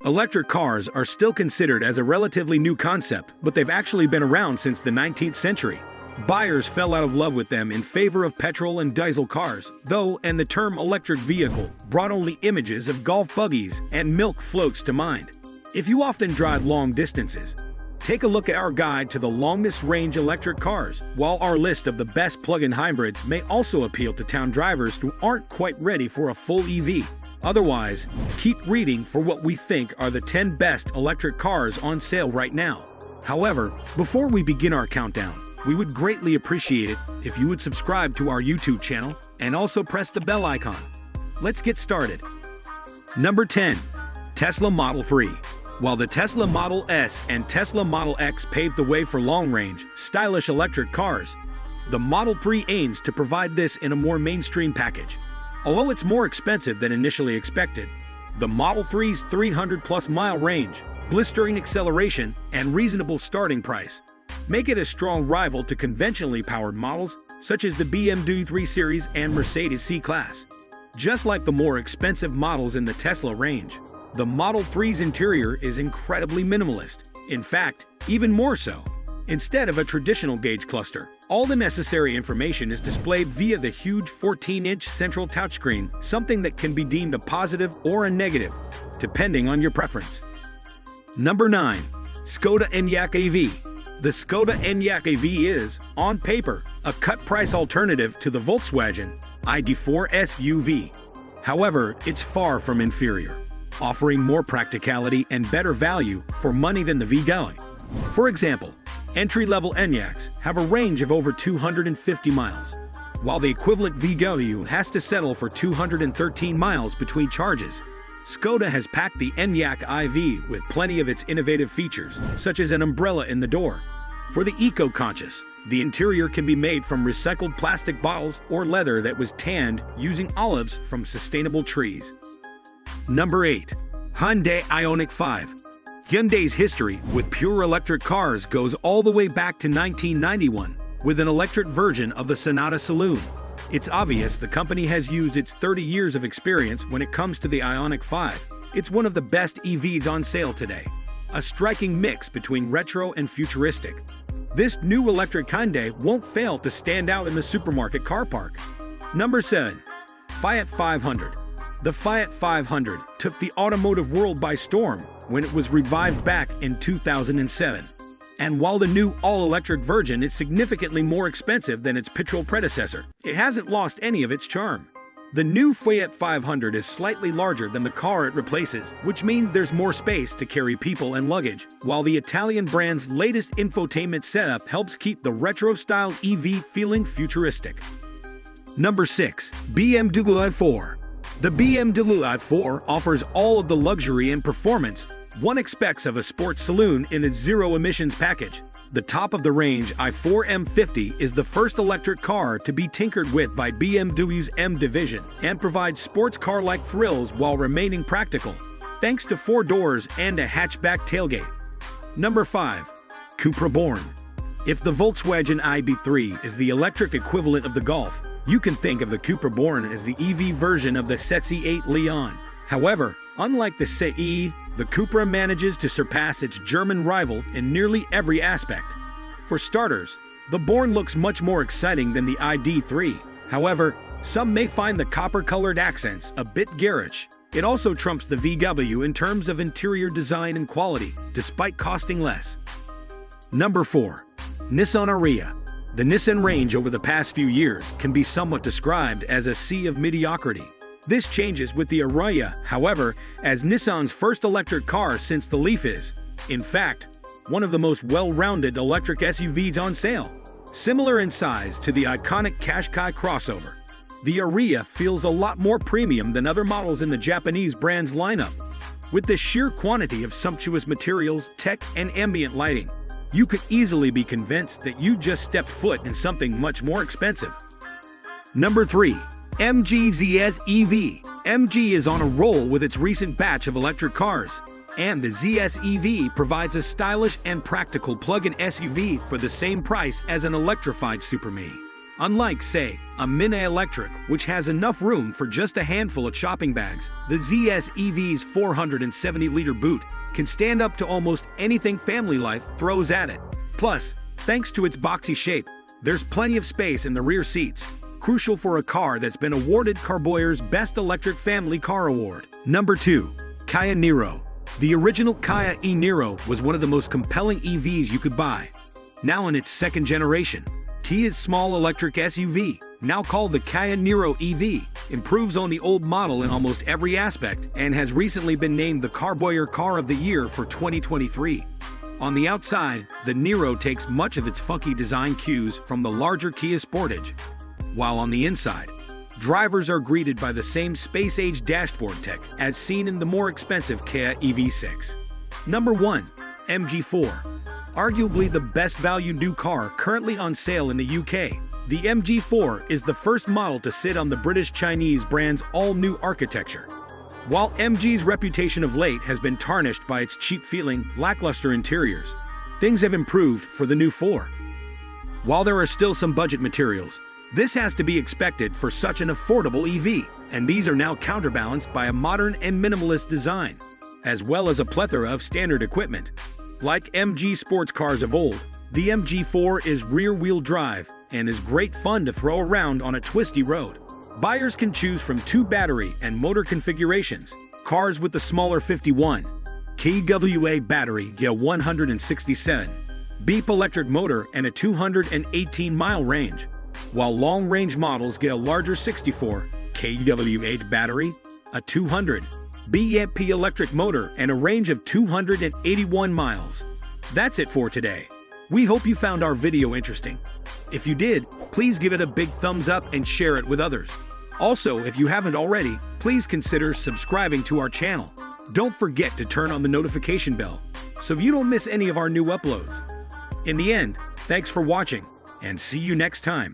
Electric cars are still considered as a relatively new concept, but they've actually been around since the 19th century. Buyers fell out of love with them in favor of petrol and diesel cars, though, and the term electric vehicle brought only images of golf buggies and milk floats to mind. If you often drive long distances, take a look at our guide to the longest range electric cars, while our list of the best plug-in hybrids may also appeal to town drivers who aren't quite ready for a full EV. Otherwise, keep reading for what we think are the 10 best electric cars on sale right now. However, before we begin our countdown, we would greatly appreciate it if you would subscribe to our YouTube channel and also press the bell icon. Let's get started. Number 10. Tesla Model 3. While the Tesla Model S and Tesla Model X paved the way for long-range, stylish electric cars, the Model 3 aims to provide this in a more mainstream package. Although it's more expensive than initially expected, the Model 3's 300-plus mile range, blistering acceleration, and reasonable starting price make it a strong rival to conventionally powered models such as the BMW 3 Series and Mercedes C-Class. Just like the more expensive models in the Tesla range, the Model 3's interior is incredibly minimalist. In fact, even more so. Instead of a traditional gauge cluster, all the necessary information is displayed via the huge 14-inch central touchscreen, something that can be deemed a positive or a negative, depending on your preference. Number 9. Škoda Enyaq EV. The Škoda Enyaq EV is, on paper, a cut-price alternative to the Volkswagen ID.4 SUV. However, it's far from inferior, offering more practicality and better value for money than the VW. For example, entry-level Enyaqs have a range of over 250 miles, while the equivalent VW has to settle for 213 miles between charges. Škoda has packed the Enyaq iV with plenty of its innovative features, such as an umbrella in the door. For the eco-conscious, the interior can be made from recycled plastic bottles or leather that was tanned using olives from sustainable trees. Number 8. Hyundai Ioniq 5. Hyundai's history with pure electric cars goes all the way back to 1991, with an electric version of the Sonata Saloon. It's obvious the company has used its 30 years of experience when it comes to the Ioniq 5. It's one of the best EVs on sale today, a striking mix between retro and futuristic. This new electric Hyundai won't fail to stand out in the supermarket car park. Number 7. Fiat 500. The Fiat 500 took the automotive world by storm when it was revived back in 2007. And while the new all-electric version is significantly more expensive than its petrol predecessor, it hasn't lost any of its charm. The new Fiat 500 is slightly larger than the car it replaces, which means there's more space to carry people and luggage, while the Italian brand's latest infotainment setup helps keep the retro-style EV feeling futuristic. Number 6. BMW i4. The BMW i4 offers all of the luxury and performance one expects of a sports saloon in its zero-emissions package. The top-of-the-range i4 M50 is the first electric car to be tinkered with by BMW's M division and provides sports car-like thrills while remaining practical, thanks to 4 doors and a hatchback tailgate. Number 5. Cupra Born. If the Volkswagen ID.3 is the electric equivalent of the Golf, you can think of the Cupra Born as the EV version of the C8 Leon. However, unlike the CE, the Cupra manages to surpass its German rival in nearly every aspect. For starters, the Born looks much more exciting than the ID.3. However, some may find the copper-colored accents a bit garish. It also trumps the VW in terms of interior design and quality, despite costing less. Number 4. Nissan Ariya. The Nissan range over the past few years can be somewhat described as a sea of mediocrity. This changes with the Ariya, however, as Nissan's first electric car since the Leaf is, in fact, one of the most well-rounded electric SUVs on sale. Similar in size to the iconic Qashqai crossover, the Ariya feels a lot more premium than other models in the Japanese brand's lineup. With the sheer quantity of sumptuous materials, tech, and ambient lighting, you could easily be convinced that you just stepped foot in something much more expensive. Number 3. MG ZS EV. MG is on a roll with its recent batch of electric cars, and the ZS EV provides a stylish and practical plug-in SUV for the same price as an electrified Super Mini. Unlike, say, a Mina Electric, which has enough room for just a handful of shopping bags, the ZS EV's 470-liter boot can stand up to almost anything family life throws at it. Plus, thanks to its boxy shape, there's plenty of space in the rear seats, crucial for a car that's been awarded Carboyer's Best Electric Family Car Award. Number 2. Kia Niro. The original Kia e-Niro was one of the most compelling EVs you could buy. Now in its second generation, Kia's small electric SUV, now called the Kia Niro EV, improves on the old model in almost every aspect and has recently been named the Carboyer Car of the Year for 2023. On the outside, the Niro takes much of its funky design cues from the larger Kia Sportage, while on the inside, drivers are greeted by the same space-age dashboard tech as seen in the more expensive Kia EV6. Number 1. MG4. Arguably the best value new car currently on sale in the UK. The MG4 is the first model to sit on the British-Chinese brand's all-new architecture. While MG's reputation of late has been tarnished by its cheap-feeling, lackluster interiors, things have improved for the new 4. While there are still some budget materials, this has to be expected for such an affordable EV, and these are now counterbalanced by a modern and minimalist design, as well as a plethora of standard equipment. Like MG sports cars of old, the MG4 is rear-wheel drive and is great fun to throw around on a twisty road. Buyers can choose from 2 battery and motor configurations. Cars with the smaller 51 kWh battery get a 167 beep electric motor and a 218-mile range, while long-range models get a larger 64 kWh battery, a 200 BMP electric motor, and a range of 281 miles. That's it for today. We hope you found our video interesting. If you did, please give it a big thumbs up and share it with others. Also, if you haven't already, please consider subscribing to our channel. Don't forget to turn on the notification bell so you don't miss any of our new uploads. In the end, thanks for watching, and see you next time.